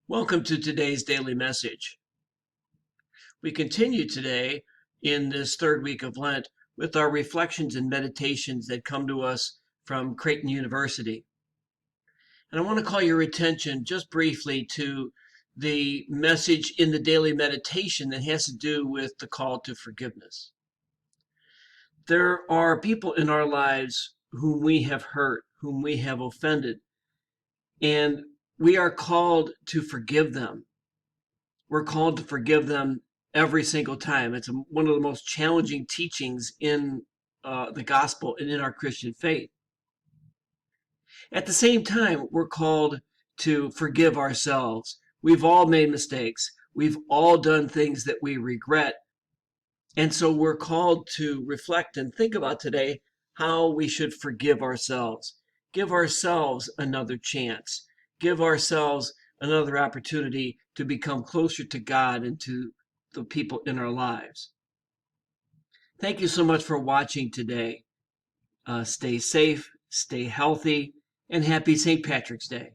Welcome to today's daily message. We continue today in this third week of Lent with our reflections and meditations that come to us from Creighton University. And I want to call your attention just briefly to the message in the daily meditation that has to do with the call to forgiveness. There are people in our lives whom we have hurt, whom we have offended, and we are called to forgive them. We're called to forgive them every single time. It's one of the most challenging teachings in the gospel and in our Christian faith. At the same time, we're called to forgive ourselves. We've all made mistakes. We've all done things that we regret. And so we're called to reflect and think about today how we should forgive ourselves. Give ourselves another chance. Give ourselves another opportunity to become closer to God and to the people in our lives. Thank you so much for watching today. Stay safe, stay healthy, and happy St. Patrick's Day.